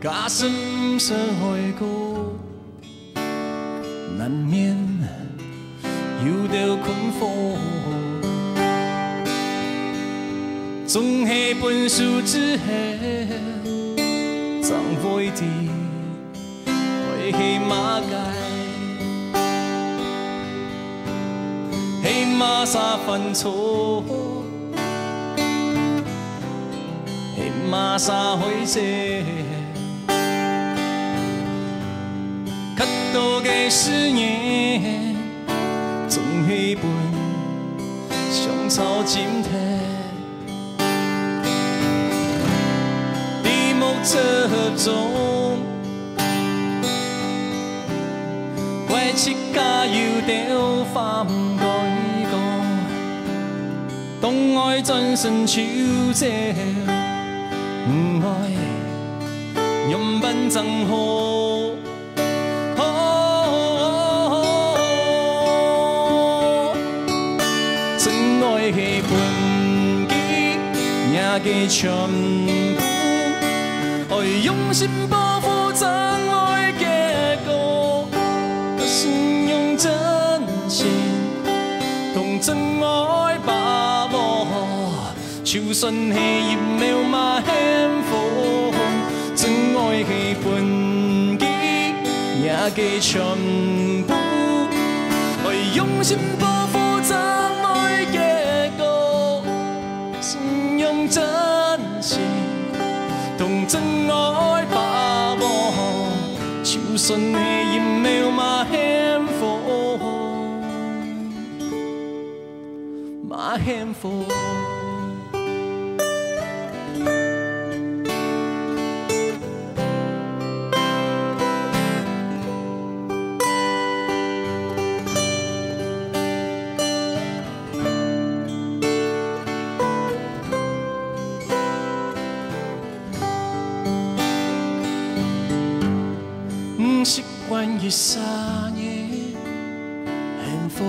假心相爱过，难免有着困惑。总是本事之下，总袂伫会去马街，迄马啥犯错，迄马啥会做。 较多的思念，总是本上草金体，闭目执中，怪七家又着反改讲，当爱转身手这，不爱用万丈雨。 爱的本机，赢的全部，爱用心保护真爱结果，信用真心，同真爱把握，就算是一秒嘛幸福，真爱的本机，赢的全部，爱用心保护真爱结果。 用真心同真爱把握，就算是一秒嘛幸福，嘛幸福。习惯于三年，幸福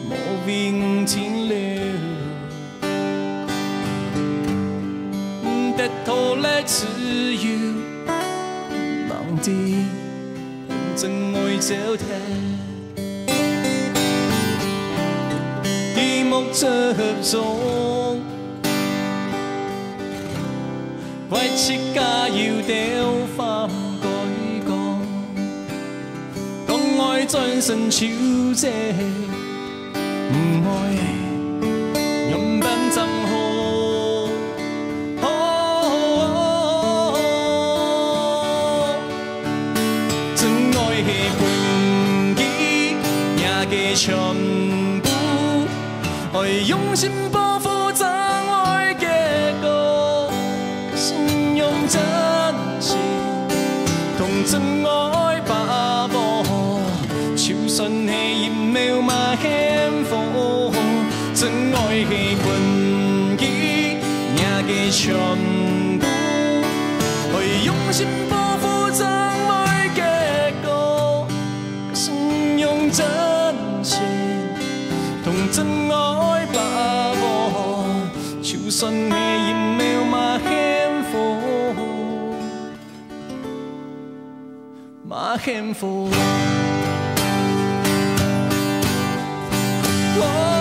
无名停留，得到了自由，人哋真爱走退，闭目执中，怪七家又着反。 爱转身手这，不爱用万丈雨。真爱的本机，赢的全部，爱用心保护真爱结果，信用真心同真爱把握。 就算是一秒嘛幸福，真爱的本机，赢的全部，会用心保护真爱结果，信用真心同真爱把握，就算是一秒嘛幸福，嘛幸福。 哦。